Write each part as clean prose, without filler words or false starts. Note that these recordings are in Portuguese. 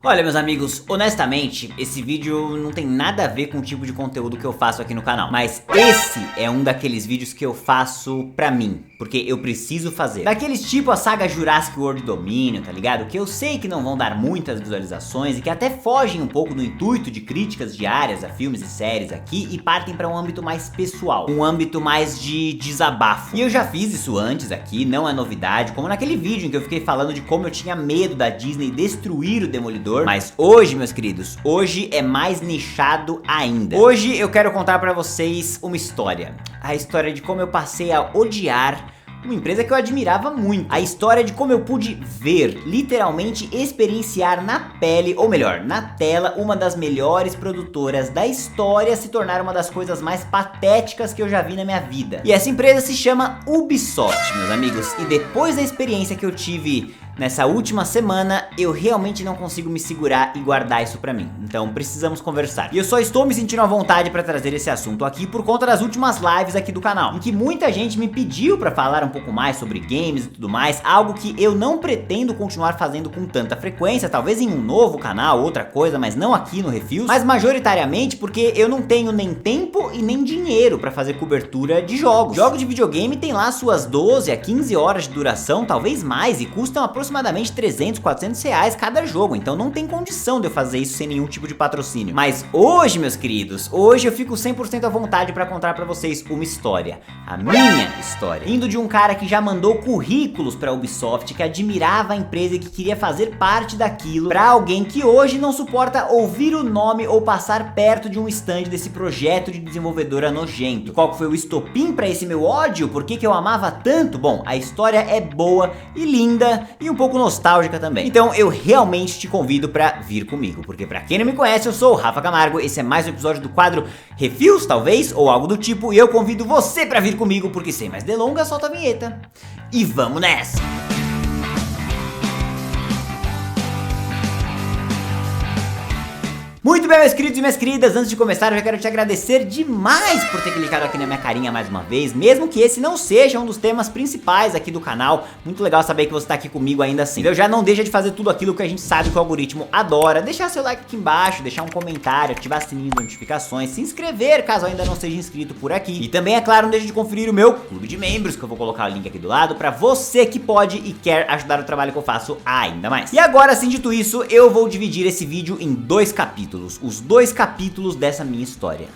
Olha, meus amigos, honestamente, esse vídeo não tem nada a ver com o tipo de conteúdo que eu faço aqui no canal. Mas esse é um daqueles vídeos que eu faço pra mim, porque eu preciso fazer. Daqueles tipo a saga Jurassic World Dominion, tá ligado? Que eu sei que não vão dar muitas visualizações e que até fogem um pouco do intuito de críticas diárias a filmes e séries aqui e partem pra um âmbito mais pessoal, um âmbito mais de desabafo. E eu já fiz isso antes aqui, não é novidade, como naquele vídeo em que eu fiquei falando de como eu tinha medo da Disney destruir o Demolidor. Mas hoje, meus queridos, hoje é mais nichado ainda. Hoje eu quero contar pra vocês uma história. A história de como eu passei a odiar uma empresa que eu admirava muito. A história de como eu pude ver, literalmente experienciar na pele, ou melhor, na tela, uma das melhores produtoras da história se tornar uma das coisas mais patéticas que eu já vi na minha vida. E essa empresa se chama Ubisoft, meus amigos. E depois da experiência que eu tive nessa última semana, eu realmente não consigo me segurar e guardar isso pra mim. Então precisamos conversar. E eu só estou me sentindo à vontade pra trazer esse assunto aqui por conta das últimas lives aqui do canal, em que muita gente me pediu pra falar um pouco mais sobre games e tudo mais, algo que eu não pretendo continuar fazendo com tanta frequência, talvez em um novo canal, outra coisa, mas não aqui no Refuse, mas majoritariamente porque eu não tenho nem tempo e nem dinheiro pra fazer cobertura de jogos. Jogos de videogame tem lá suas 12 a 15 horas de duração, talvez mais, e custam aproximadamente 300, 400 reais cada jogo, então não tem condição de eu fazer isso sem nenhum tipo de patrocínio. Mas hoje, meus queridos, hoje eu fico 100% à vontade pra contar pra vocês uma história, a minha história, indo de um cara que já mandou currículos pra Ubisoft, que admirava a empresa e que queria fazer parte daquilo, pra alguém que hoje não suporta ouvir o nome ou passar perto de um stand desse projeto de desenvolvedora nojento. Qual foi o estopim pra esse meu ódio? Por que eu amava tanto? Bom, a história é boa e linda e um pouco nostálgica também. Então eu realmente te convido pra vir comigo, porque pra quem não me conhece, eu sou o Rafa Camargo, esse é mais um episódio do quadro Refuse, talvez, ou algo do tipo, e eu convido você pra vir comigo, porque sem mais delongas, solta a vinheta e vamos nessa! Muito bem, meus queridos e minhas queridas, antes de começar eu já quero te agradecer demais por ter clicado aqui na minha carinha mais uma vez, mesmo que esse não seja um dos temas principais aqui do canal. Muito legal saber que você tá aqui comigo ainda assim. Então já não deixa de fazer tudo aquilo que a gente sabe que o algoritmo adora, deixar seu like aqui embaixo, deixar um comentário, ativar o sininho de notificações, se inscrever caso ainda não seja inscrito por aqui. E também, é claro, não deixe de conferir o meu clube de membros, que eu vou colocar o link aqui do lado, pra você que pode e quer ajudar o trabalho que eu faço ainda mais. E agora, sim, dito isso, eu vou dividir esse vídeo em dois capítulos. Os dois capítulos dessa minha história.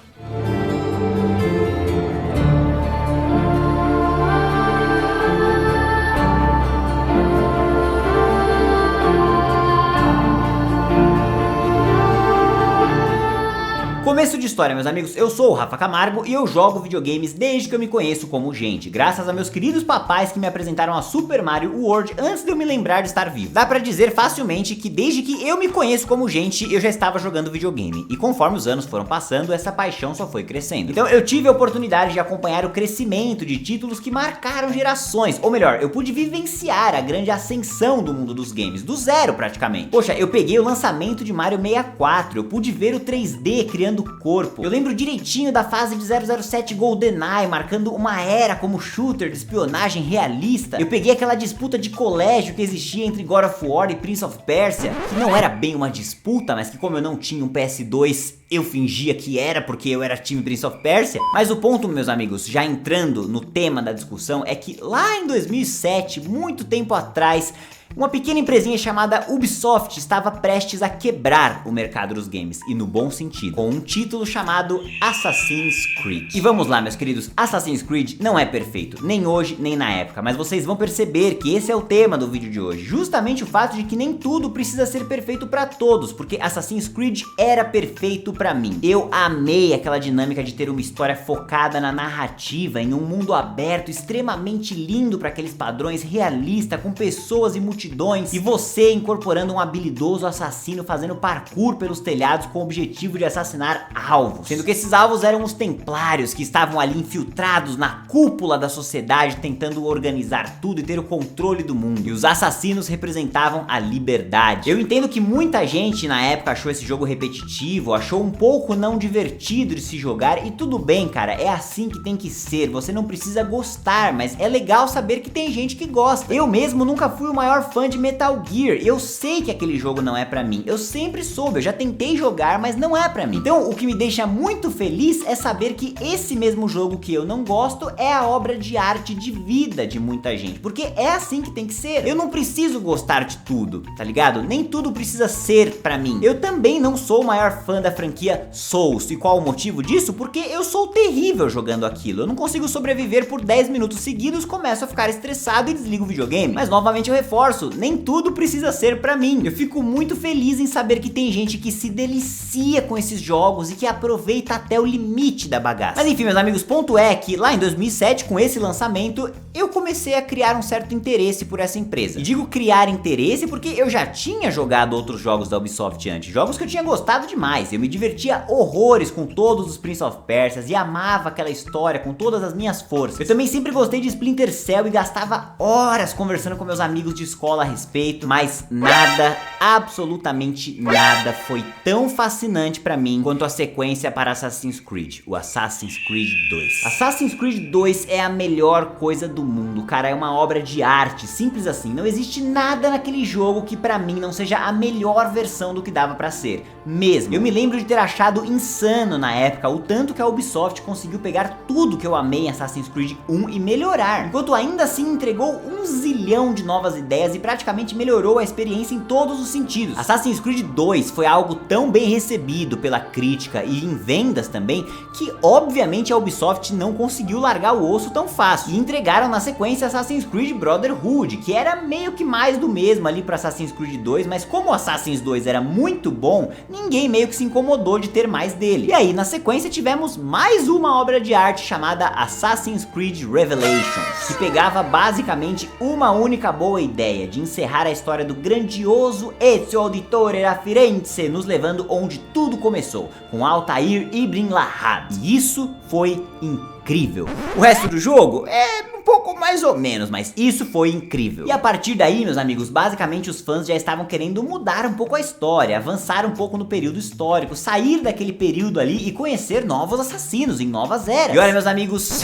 Começo de história, meus amigos, eu sou o Rafa Camargo e eu jogo videogames desde que eu me conheço como gente, graças a meus queridos papais que me apresentaram a Super Mario World antes de eu me lembrar de estar vivo. Dá pra dizer facilmente que desde que eu me conheço como gente, eu já estava jogando videogame, e conforme os anos foram passando, essa paixão só foi crescendo. Então eu tive a oportunidade de acompanhar o crescimento de títulos que marcaram gerações, ou melhor, eu pude vivenciar a grande ascensão do mundo dos games, do zero praticamente. Poxa, eu peguei o lançamento de Mario 64, eu pude ver o 3D criando corpo. Eu lembro direitinho da fase de 007 GoldenEye, marcando uma era como shooter de espionagem realista. Eu peguei aquela disputa de colégio que existia entre God of War e Prince of Persia, que não era bem uma disputa, mas que como eu não tinha um PS2, eu fingia que era, porque eu era time Prince of Persia. Mas o ponto, meus amigos, já entrando no tema da discussão, é que lá em 2007, muito tempo atrás, uma pequena empresinha chamada Ubisoft estava prestes a quebrar o mercado dos games, e no bom sentido, com um título chamado Assassin's Creed. E vamos lá, meus queridos, Assassin's Creed não é perfeito, nem hoje, nem na época, mas vocês vão perceber que esse é o tema do vídeo de hoje, justamente o fato de que nem tudo precisa ser perfeito pra todos, porque Assassin's Creed era perfeito pra mim. Eu amei aquela dinâmica de ter uma história focada na narrativa, em um mundo aberto, extremamente lindo para aqueles padrões realista, com pessoas e multidões, e você incorporando um habilidoso assassino fazendo parkour pelos telhados com o objetivo de assassinar alvos, sendo que esses alvos eram os templários que estavam ali infiltrados na cúpula da sociedade, tentando organizar tudo e ter o controle do mundo, e os assassinos representavam a liberdade. Eu entendo que muita gente na época achou esse jogo repetitivo, achou um pouco não divertido de se jogar, e tudo bem, cara, é assim que tem que ser. Você não precisa gostar, mas é legal saber que tem gente que gosta. Eu mesmo nunca fui o maior fã de Metal Gear, eu sei que aquele jogo não é pra mim, eu sempre soube, eu já tentei jogar, mas não é pra mim. Então o que me deixa muito feliz é saber que esse mesmo jogo que eu não gosto é a obra de arte de vida de muita gente, porque é assim que tem que ser. Eu não preciso gostar de tudo, tá ligado? Nem tudo precisa ser pra mim. Eu também não sou o maior fã da franquia Souls, e qual o motivo disso? Porque eu sou terrível jogando aquilo, eu não consigo sobreviver por 10 minutos seguidos, começo a ficar estressado e desligo o videogame. Mas novamente eu reforço, nem tudo precisa ser pra mim. Eu fico muito feliz em saber que tem gente que se delicia com esses jogos e que aproveita até o limite da bagaça. Mas enfim, meus amigos, ponto é que lá em 2007, com esse lançamento, eu comecei a criar um certo interesse por essa empresa. E digo criar interesse porque eu já tinha jogado outros jogos da Ubisoft antes, jogos que eu tinha gostado demais. Eu me divertia horrores com todos os Prince of Persia e amava aquela história com todas as minhas forças. Eu também sempre gostei de Splinter Cell e gastava horas conversando com meus amigos de escola a respeito, mas nada, absolutamente nada foi tão fascinante pra mim quanto a sequência para Assassin's Creed, o Assassin's Creed 2. Assassin's Creed 2 é a melhor coisa do mundo, cara, é uma obra de arte, simples assim. Não existe nada naquele jogo que pra mim não seja a melhor versão do que dava pra ser, mesmo. Eu me lembro de ter achado insano na época o tanto que a Ubisoft conseguiu pegar tudo que eu amei em Assassin's Creed 1 e melhorar, enquanto ainda assim entregou um zilhão de novas ideias e praticamente melhorou a experiência em todos os sentidos. Assassin's Creed 2 foi algo tão bem recebido pela crítica e em vendas também, que obviamente a Ubisoft não conseguiu largar o osso tão fácil, e entregaram na sequência Assassin's Creed Brotherhood, que era meio que mais do mesmo ali para Assassin's Creed 2, mas como o Assassin's 2 era muito bom, ninguém meio que se incomodou de ter mais dele. E aí na sequência tivemos mais uma obra de arte chamada Assassin's Creed Revelations, que pegava basicamente uma única boa ideia de encerrar a história do grandioso Ezio Auditore da Firenze, nos levando onde tudo começou, com Altair Ibn Lahad. E isso foi incrível. O resto do jogo é um pouco mais ou menos, mas isso foi incrível. E a partir daí, meus amigos, basicamente os fãs já estavam querendo mudar um pouco a história, avançar um pouco no período histórico, sair daquele período ali e conhecer novos assassinos em novas eras. E olha, meus amigos,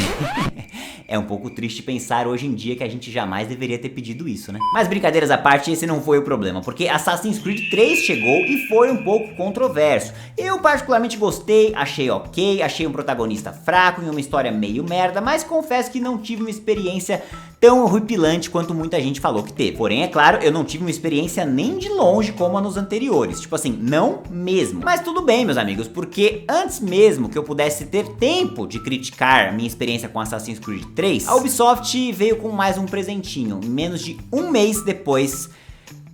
é um pouco triste pensar hoje em dia que a gente jamais deveria ter pedido isso, né? Mas brincadeiras à parte, esse não foi o problema, porque Assassin's Creed 3 chegou e foi um pouco controverso. Eu particularmente gostei, achei ok, achei um protagonista fraco e uma história meio merda, mas confesso que não tive uma experiência tão horripilante quanto muita gente falou que teve. Porém, é claro, eu não tive uma experiência nem de longe como a nos anteriores, tipo assim, não mesmo. Mas tudo bem, meus amigos, porque antes mesmo que eu pudesse ter tempo de criticar a minha experiência com Assassin's Creed 3, a Ubisoft veio com mais um presentinho, em menos de um mês depois,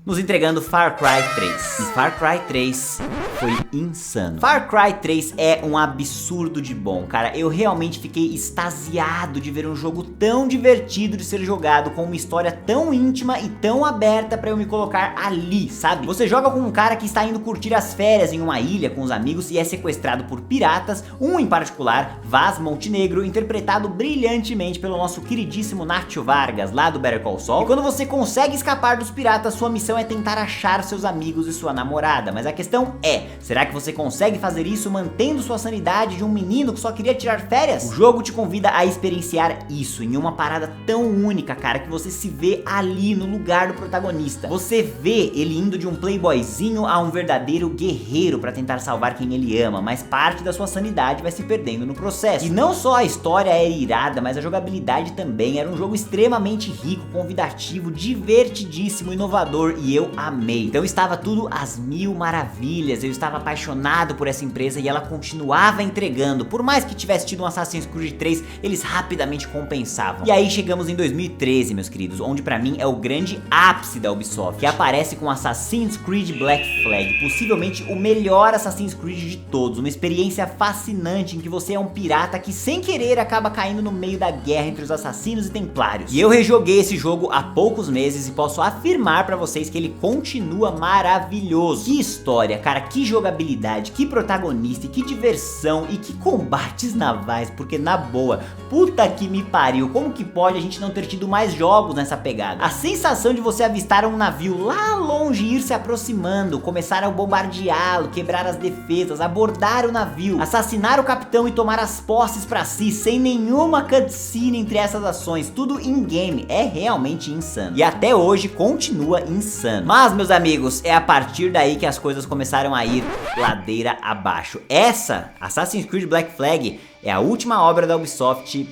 nos entregando Far Cry 3. E Far Cry 3 foi insano. Far Cry 3 é um absurdo de bom, cara. Eu realmente fiquei extasiado de ver um jogo tão divertido de ser jogado, com uma história tão íntima e tão aberta pra eu me colocar ali, sabe? Você joga com um cara que está indo curtir as férias em uma ilha com os amigos e é sequestrado por piratas, um em particular, Vaz Montenegro, interpretado brilhantemente pelo nosso queridíssimo Nacho Vargas, lá do Better Call Saul. E quando você consegue escapar dos piratas, sua missão é tentar achar seus amigos e sua namorada. Mas a questão é, será que você consegue fazer isso mantendo sua sanidade de um menino que só queria tirar férias? O jogo te convida a experienciar isso em uma parada tão única, cara, que você se vê ali no lugar do protagonista. Você vê ele indo de um playboyzinho a um verdadeiro guerreiro pra tentar salvar quem ele ama, mas parte da sua sanidade vai se perdendo no processo. E não só a história era irada, mas a jogabilidade também. Era um jogo extremamente rico, convidativo, divertidíssimo, inovador, e eu amei. Então estava tudo às mil maravilhas, eu estava apaixonado por essa empresa e ela continuava entregando. Por mais que tivesse tido um Assassin's Creed 3, eles rapidamente compensavam. E aí chegamos em 2013, meus queridos, onde pra mim é o grande ápice da Ubisoft, que aparece com Assassin's Creed Black Flag, possivelmente o melhor Assassin's Creed de todos, uma experiência fascinante em que você é um pirata que sem querer acaba caindo no meio da guerra entre os assassinos e templários. E eu rejoguei esse jogo há poucos meses e posso afirmar pra vocês que porque ele continua maravilhoso. Que história, cara, que jogabilidade, que protagonista, que diversão e que combates navais, porque na boa, puta que me pariu, como que pode a gente não ter tido mais jogos nessa pegada? A sensação de você avistar um navio lá longe e ir se aproximando, começar a bombardeá-lo, quebrar as defesas, abordar o navio, assassinar o capitão e tomar as posses pra si, sem nenhuma cutscene entre essas ações, tudo in-game, é realmente insano. E até hoje continua insano. Mas, meus amigos, é a partir daí que as coisas começaram a ir ladeira abaixo. Essa, Assassin's Creed Black Flag, é a última obra da Ubisoft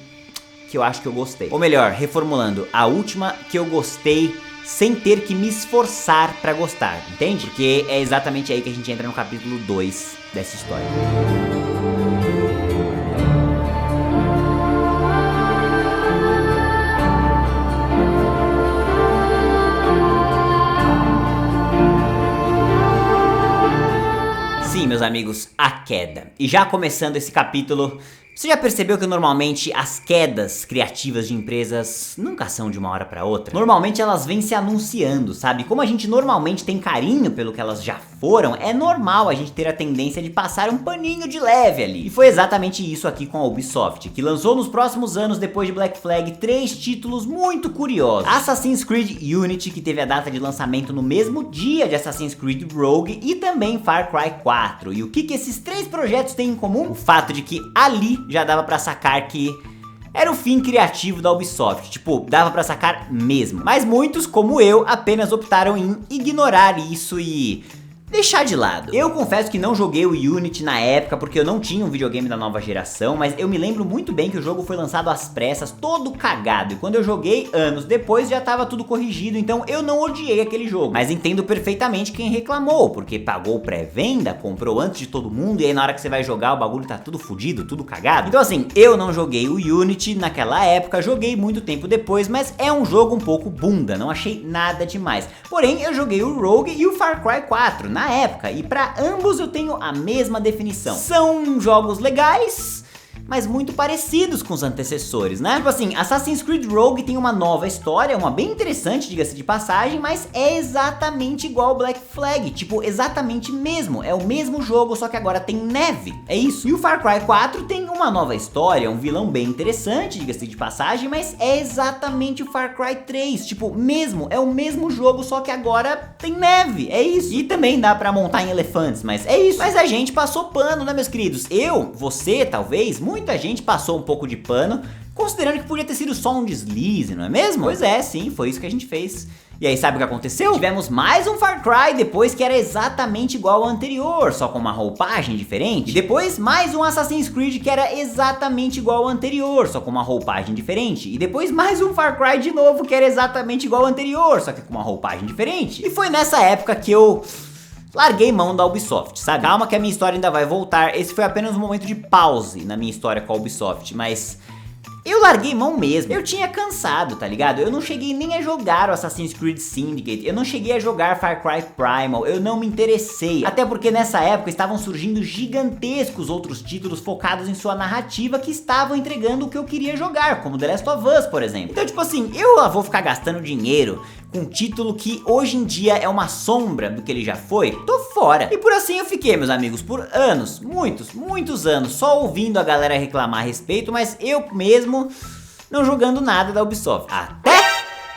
que eu acho que eu gostei. Ou melhor, reformulando, a última que eu gostei sem ter que me esforçar pra gostar, entende? Porque é exatamente aí que a gente entra no capítulo 2 dessa história. Sim, meus amigos, a queda. E já começando esse capítulo, você já percebeu que normalmente as quedas criativas de empresas nunca são de uma hora pra outra? Normalmente elas vêm se anunciando, sabe? Como a gente normalmente tem carinho pelo que elas já foram, é normal a gente ter a tendência de passar um paninho de leve ali. E foi exatamente isso aqui com a Ubisoft, que lançou nos próximos anos, depois de Black Flag, 3 títulos muito curiosos. Assassin's Creed Unity, que teve a data de lançamento no mesmo dia de Assassin's Creed Rogue, e também Far Cry 4. E o que esses 3 projetos têm em comum? O fato de que ali já dava pra sacar que era o fim criativo da Ubisoft, tipo, dava pra sacar mesmo. Mas muitos, como eu, apenas optaram em ignorar isso e deixar de lado. Eu confesso que não joguei o Unity na época porque eu não tinha um videogame da nova geração, mas eu me lembro muito bem que o jogo foi lançado às pressas, todo cagado, e quando eu joguei anos depois já tava tudo corrigido, então eu não odiei aquele jogo. Mas entendo perfeitamente quem reclamou, porque pagou pré-venda, comprou antes de todo mundo, e aí na hora que você vai jogar o bagulho tá tudo fudido, tudo cagado. Então assim, eu não joguei o Unity naquela época, joguei muito tempo depois, mas é um jogo um pouco bunda, não achei nada demais. Porém, eu joguei o Rogue e o Far Cry 4 na época, e pra ambos eu tenho a mesma definição. São jogos legais, mas muito parecidos com os antecessores, né? Tipo assim, Assassin's Creed Rogue tem uma nova história, uma bem interessante, diga-se de passagem, mas é exatamente igual ao Black Flag, tipo, exatamente mesmo, é o mesmo jogo, só que agora tem neve, é isso. E o Far Cry 4 tem uma nova história, um vilão bem interessante, diga-se de passagem, mas é exatamente o Far Cry 3, tipo, mesmo, é o mesmo jogo, só que agora tem neve, é isso. E também dá pra montar em elefantes, mas é isso. Mas a gente passou pano, né, meus queridos? Eu, você, talvez, muita gente passou um pouco de pano, considerando que podia ter sido só um deslize, não é mesmo? Pois é, sim, foi isso que a gente fez. E aí sabe o que aconteceu? Tivemos mais um Far Cry depois que era exatamente igual ao anterior, só com uma roupagem diferente. E depois mais um Assassin's Creed que era exatamente igual ao anterior, só com uma roupagem diferente. E depois mais um Far Cry de novo que era exatamente igual ao anterior, só que com uma roupagem diferente. E foi nessa época que eu larguei mão da Ubisoft, sabe? Calma que a minha história ainda vai voltar, esse foi apenas um momento de pause na minha história com a Ubisoft, mas eu larguei mão mesmo, eu tinha cansado, tá ligado? Eu não cheguei nem a jogar o Assassin's Creed Syndicate, eu não cheguei a jogar Far Cry Primal, eu não me interessei. Até porque nessa época estavam surgindo gigantescos outros títulos focados em sua narrativa que estavam entregando o que eu queria jogar, como The Last of Us, por exemplo. Então tipo assim, eu vou ficar gastando dinheiro com um título que hoje em dia é uma sombra do que ele já foi? Tô fora. E por assim eu fiquei, meus amigos, por anos, muitos anos, só ouvindo a galera reclamar a respeito, mas eu mesmo não jogando nada da Ubisoft. Até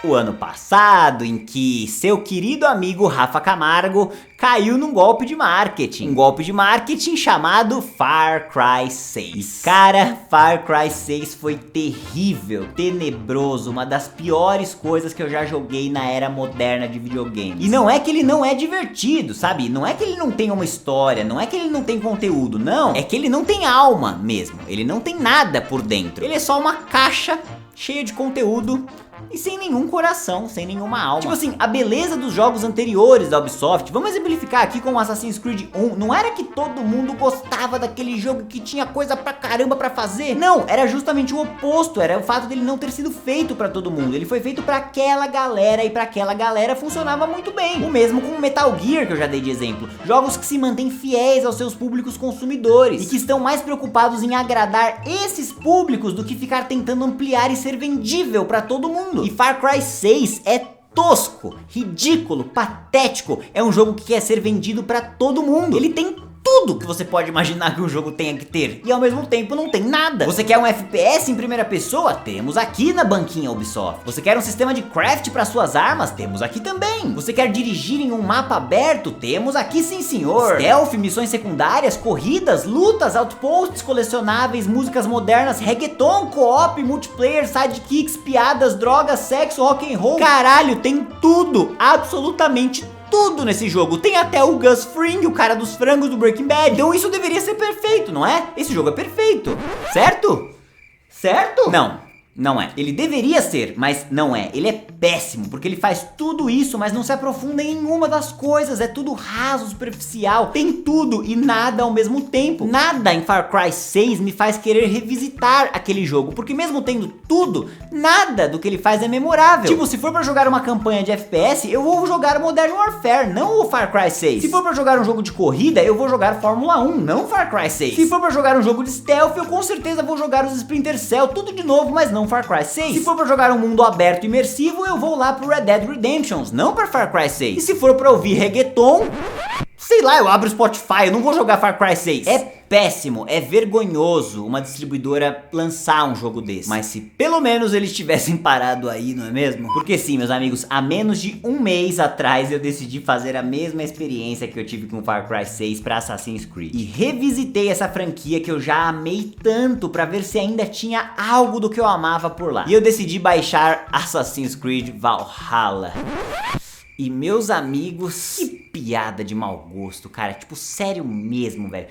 o ano passado, em que seu querido amigo Rafa Camargo caiu num golpe de marketing. Um golpe de marketing chamado Far Cry 6. Cara, Far Cry 6 foi terrível, tenebroso, uma das piores coisas que eu já joguei na era moderna de videogames. E não é que ele não é divertido, sabe? Não é que ele não tem uma história, não é que ele não tem conteúdo, não. É que ele não tem alma mesmo, ele não tem nada por dentro. Ele é só uma caixa cheia de conteúdo e sem nenhum coração, sem nenhuma alma. Tipo assim, a beleza dos jogos anteriores da Ubisoft, vamos exemplificar aqui com o Assassin's Creed 1, não era que todo mundo gostava daquele jogo que tinha coisa pra caramba pra fazer, não, era justamente o oposto, era o fato dele não ter sido feito pra todo mundo, ele foi feito pra aquela galera e pra aquela galera funcionava muito bem. O mesmo com o Metal Gear que eu já dei de exemplo, jogos que se mantêm fiéis aos seus públicos consumidores e que estão mais preocupados em agradar esses públicos do que ficar tentando ampliar e ser vendível pra todo mundo. E Far Cry 6 é tosco, ridículo, patético. É um jogo que quer ser vendido pra todo mundo. Ele tem tudo que você pode imaginar que um jogo tenha que ter, e ao mesmo tempo não tem nada. Você quer um FPS em primeira pessoa? Temos aqui na banquinha Ubisoft. Você quer um sistema de craft para suas armas? Temos aqui também. Você quer dirigir em um mapa aberto? Temos aqui sim senhor. Stealth, missões secundárias, corridas, lutas, outposts, colecionáveis, músicas modernas, reggaeton, co-op, multiplayer, sidekicks, piadas, drogas, sexo, rock and roll. Caralho, tem tudo, absolutamente tudo nesse jogo. Tem até o Gus Fring, o cara dos frangos do Breaking Bad. Então isso deveria ser perfeito, não é? Esse jogo é perfeito, certo? Certo? Não, não é. Ele deveria ser, mas não é. Ele é péssimo, porque ele faz tudo isso, mas não se aprofunda em nenhuma das coisas. É tudo raso, superficial. Tem tudo e nada ao mesmo tempo. Nada em Far Cry 6 me faz querer revisitar aquele jogo, porque mesmo tendo tudo, nada do que ele faz é memorável. Tipo, se for pra jogar uma campanha de FPS, eu vou jogar o Modern Warfare, não o Far Cry 6. Se for pra jogar um jogo de corrida, eu vou jogar Fórmula 1, não Far Cry 6. Se for pra jogar um jogo de stealth, eu com certeza vou jogar os Splinter Cell, tudo de novo, mas não Far Cry 6. Se for pra jogar um mundo aberto e imersivo, eu vou lá pro Red Dead Redemption, não pra Far Cry 6. E se for pra ouvir reggaeton, sei lá, eu abro o Spotify, eu não vou jogar Far Cry 6. É péssimo, é vergonhoso uma distribuidora lançar um jogo desse. Mas se pelo menos eles tivessem parado aí, não é mesmo? Porque sim, meus amigos, há menos de um mês atrás eu decidi fazer a mesma experiência que eu tive com Far Cry 6 pra Assassin's Creed. E revisitei essa franquia que eu já amei tanto pra ver se ainda tinha algo do que eu amava por lá. E eu decidi baixar Assassin's Creed Valhalla. E meus amigos, que piada de mau gosto, cara, tipo, sério mesmo, velho.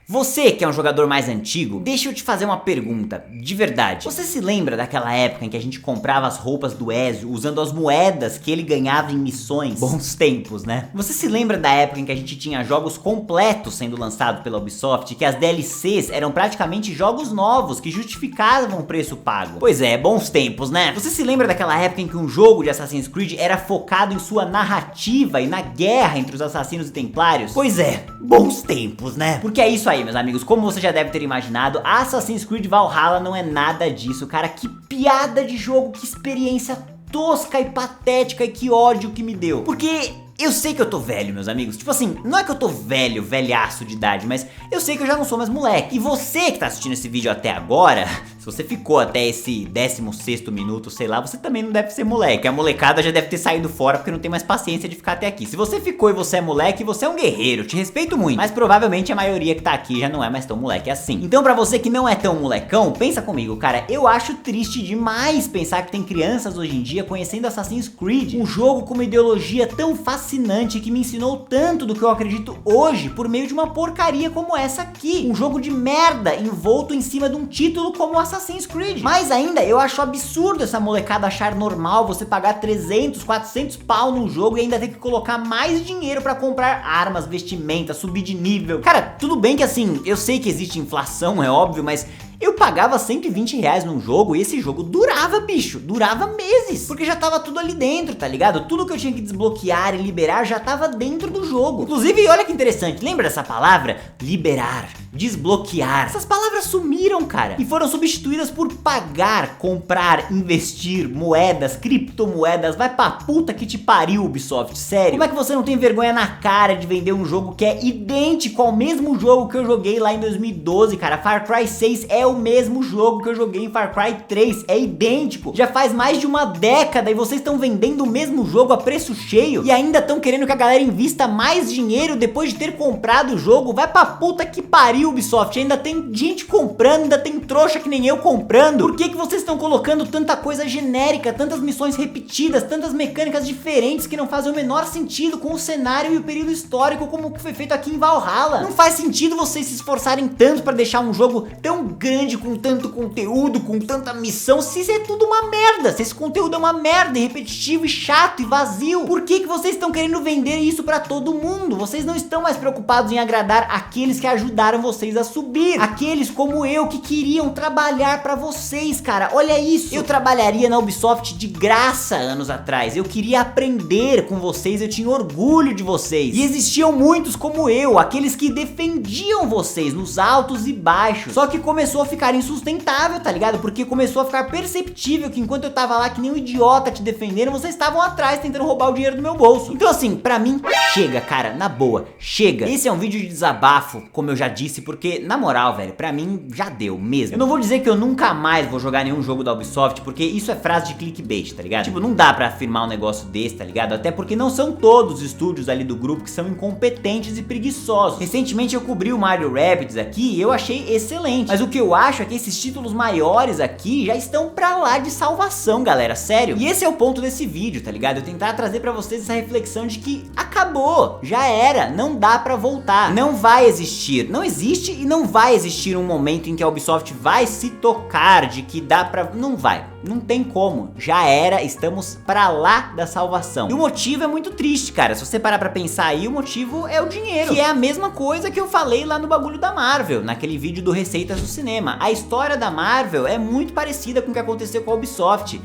Você que é um jogador mais antigo, deixa eu te fazer uma pergunta, de verdade. Você se lembra daquela época em que a gente comprava as roupas do Ezio usando as moedas que ele ganhava em missões? Bons tempos, né? Você se lembra da época em que a gente tinha jogos completos sendo lançados pela Ubisoft, que as DLCs eram praticamente jogos novos que justificavam o preço pago? Pois é, bons tempos, né? Você se lembra daquela época em que um jogo de Assassin's Creed era focado em sua narrativa e na guerra entre os assassinos e templários? Pois é, bons tempos, né? Porque é isso aí, meus amigos, como você já deve ter imaginado, Assassin's Creed Valhalla não é nada disso, cara. Que piada de jogo, que experiência tosca e patética, e que ódio que me deu. Porque eu sei que eu tô velho, meus amigos. Tipo assim, não é que eu tô velho, velhaço de idade, mas eu sei que eu já não sou mais moleque. E você que tá assistindo esse vídeo até agora, se você ficou até esse 16º minuto, sei lá, você também não deve ser moleque. A molecada já deve ter saído fora porque não tem mais paciência de ficar até aqui. Se você ficou e você é moleque, você é um guerreiro, eu te respeito muito. Mas provavelmente a maioria que tá aqui já não é mais tão moleque assim. Então pra você que não é tão molecão, pensa comigo, cara. Eu acho triste demais pensar que tem crianças hoje em dia conhecendo Assassin's Creed, um jogo com uma ideologia tão fascinante que me ensinou tanto do que eu acredito hoje por meio de uma porcaria como essa aqui. Um jogo de merda envolto em cima de um título como Assassin's Creed. Mais ainda, eu acho absurdo essa molecada achar normal você pagar 300, 400 pau num jogo e ainda ter que colocar mais dinheiro pra comprar armas, vestimenta, subir de nível. Cara, tudo bem que assim, eu sei que existe inflação, é óbvio, mas eu pagava 120 reais num jogo e esse jogo durava, bicho, durava meses, porque já tava tudo ali dentro, tá ligado? Tudo que eu tinha que desbloquear e liberar já tava dentro do jogo. Inclusive, olha que interessante, lembra dessa palavra? Liberar, desbloquear. Essas palavras sumiram, cara, e foram substituídas por pagar, comprar, investir, moedas, criptomoedas. Vai pra puta que te pariu, Ubisoft, sério. Como é que você não tem vergonha na cara de vender um jogo que é idêntico ao mesmo jogo que eu joguei lá em 2012, cara? Far Cry 6 é o mesmo jogo que eu joguei em Far Cry 3, é idêntico. Já faz mais de uma década e vocês estão vendendo o mesmo jogo a preço cheio e ainda estão querendo que a galera invista mais dinheiro depois de ter comprado o jogo. Vai pra puta que pariu, Ubisoft. Ainda tem gente comprando, ainda tem trouxa que nem eu comprando. Por que vocês estão colocando tanta coisa genérica, tantas missões repetidas, tantas mecânicas diferentes que não fazem o menor sentido com o cenário e o período histórico como foi feito aqui em Valhalla? Não faz sentido vocês se esforçarem tanto pra deixar um jogo tão grande, com tanto conteúdo, com tanta missão, se isso é tudo uma merda, se esse conteúdo é uma merda, e repetitivo e chato e vazio. Por que vocês estão querendo vender isso pra todo mundo? Vocês não estão mais preocupados em agradar aqueles que ajudaram vocês a subir, aqueles como eu que queriam trabalhar pra vocês, cara. Olha isso, eu trabalharia na Ubisoft de graça anos atrás, eu queria aprender com vocês, eu tinha orgulho de vocês, e existiam muitos como eu, aqueles que defendiam vocês nos altos e baixos, só que começou a ficar cara, insustentável, tá ligado? Porque começou a ficar perceptível que enquanto eu tava lá que nem um idiota te defendendo, vocês estavam atrás tentando roubar o dinheiro do meu bolso. Então assim, pra mim, chega, cara, na boa, chega. Esse é um vídeo de desabafo, como eu já disse, porque, na moral, velho, pra mim já deu mesmo. Eu não vou dizer que eu nunca mais vou jogar nenhum jogo da Ubisoft, porque isso é frase de clickbait, tá ligado? Tipo, não dá pra afirmar um negócio desse, tá ligado? Até porque não são todos os estúdios ali do grupo que são incompetentes e preguiçosos. Recentemente eu cobri o Mario Rabbids aqui e eu achei excelente. Mas o que eu acho é que esses títulos maiores aqui já estão pra lá de salvação, galera, sério. E esse é o ponto desse vídeo, tá ligado? Eu tentar trazer pra vocês essa reflexão de que acabou, já era, não dá pra voltar. Não vai existir, não existe e não vai existir um momento em que a Ubisoft vai se tocar de que dá pra... Não vai, não tem como, já era, estamos pra lá da salvação. E o motivo é muito triste, cara, se você parar pra pensar aí, o motivo é o dinheiro. Que é a mesma coisa que eu falei lá no bagulho da Marvel, naquele vídeo do Receitas do Cinema. A história da Marvel é muito parecida com o que aconteceu com a Ubisoft.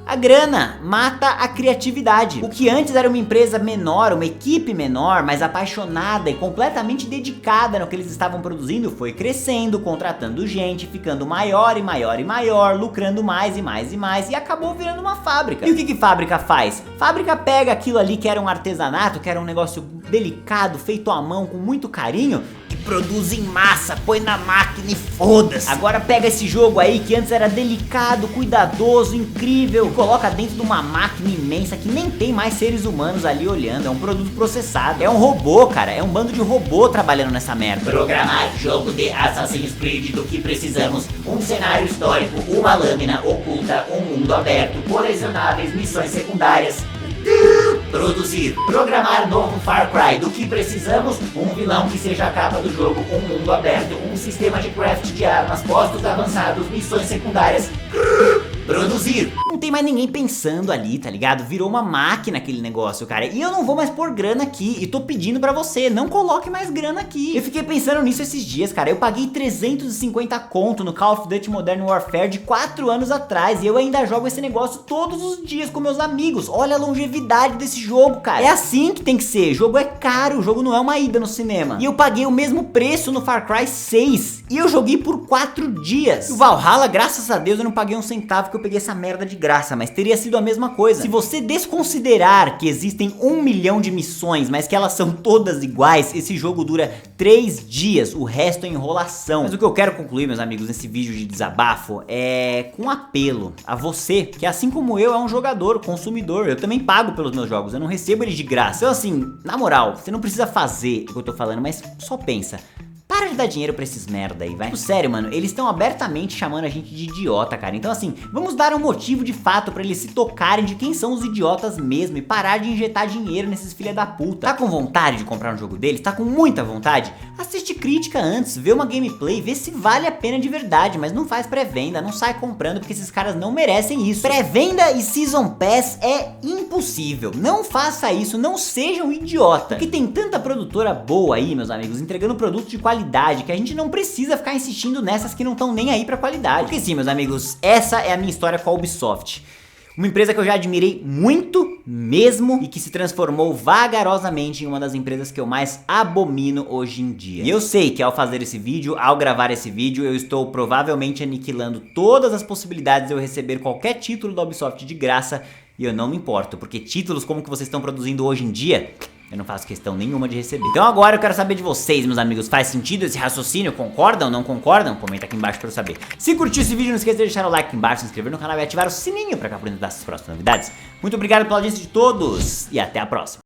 A grana mata a criatividade. O que antes era uma empresa menor, uma equipe menor, mas apaixonada e completamente dedicada no que eles estavam produzindo, foi crescendo, contratando gente, ficando maior e maior e maior, lucrando mais e mais e mais, e acabou virando uma fábrica. E o que fábrica faz? Fábrica pega aquilo ali que era um artesanato, que era um negócio delicado, feito à mão, com muito carinho, e produz em massa, põe na máquina e foda-se. Agora pega esse jogo aí que antes era delicado, cuidadoso, incrível, e coloca dentro de uma máquina imensa que nem tem mais seres humanos ali olhando. É um produto processado, é um robô, cara, é um bando de robô trabalhando nessa merda. Programar jogo de Assassin's Creed do que precisamos: um cenário histórico, uma lâmina oculta, um mundo aberto, colecionáveis, missões secundárias. Produzir, programar novo Far Cry, do que precisamos: um vilão que seja a capa do jogo, um mundo aberto, um sistema de craft de armas, postos avançados, missões secundárias. Produzir. Não tem mais ninguém pensando ali, tá ligado? Virou uma máquina aquele negócio, cara. E eu não vou mais pôr grana aqui. E tô pedindo pra você, não coloque mais grana aqui. Eu fiquei pensando nisso esses dias, cara. Eu paguei 350 conto no Call of Duty Modern Warfare de 4 anos atrás. E eu ainda jogo esse negócio todos os dias com meus amigos. Olha a longevidade desse jogo, cara. É assim que tem que ser. O jogo é caro, o jogo não é uma ida no cinema. E eu paguei o mesmo preço no Far Cry 6. E eu joguei por 4 dias. E o Valhalla, graças a Deus, eu não paguei um centavo, que eu peguei essa merda de graça, mas teria sido a mesma coisa. Se você desconsiderar que existem 1 milhão de missões, mas que elas são todas iguais, esse jogo dura 3 dias, o resto é enrolação. Mas o que eu quero concluir, meus amigos, nesse vídeo de desabafo é com um apelo a você, que assim como eu, é um jogador, consumidor. Eu também pago pelos meus jogos, eu não recebo eles de graça. Então assim, na moral, você não precisa fazer o que eu tô falando, mas só pensa. Para de dar dinheiro pra esses merda aí, vai. Sério, mano, eles estão abertamente chamando a gente de idiota, cara. Então assim, vamos dar um motivo de fato pra eles se tocarem de quem são os idiotas mesmo e parar de injetar dinheiro nesses filha da puta. Tá com vontade de comprar um jogo deles? Tá com muita vontade? Assiste crítica antes, vê uma gameplay, vê se vale a pena de verdade, mas não faz pré-venda, não sai comprando, porque esses caras não merecem isso. Pré-venda e Season Pass é impossível. Não faça isso, não seja um idiota. Porque tem tanta produtora boa aí, meus amigos, entregando produto de qualidade, que a gente não precisa ficar insistindo nessas que não estão nem aí pra qualidade. Porque sim, meus amigos, essa é a minha história com a Ubisoft. Uma empresa que eu já admirei muito mesmo e que se transformou vagarosamente em uma das empresas que eu mais abomino hoje em dia. E eu sei que ao fazer esse vídeo, ao gravar esse vídeo, eu estou provavelmente aniquilando todas as possibilidades de eu receber qualquer título da Ubisoft de graça, e eu não me importo, porque títulos como que vocês estão produzindo hoje em dia, eu não faço questão nenhuma de receber. Então agora eu quero saber de vocês, meus amigos. Faz sentido esse raciocínio? Concordam? Não concordam? Comenta aqui embaixo pra eu saber. Se curtiu esse vídeo, não esqueça de deixar o like aqui embaixo, se inscrever no canal e ativar o sininho pra ficar por dentro dessas próximas novidades. Muito obrigado pela audiência de todos e até a próxima.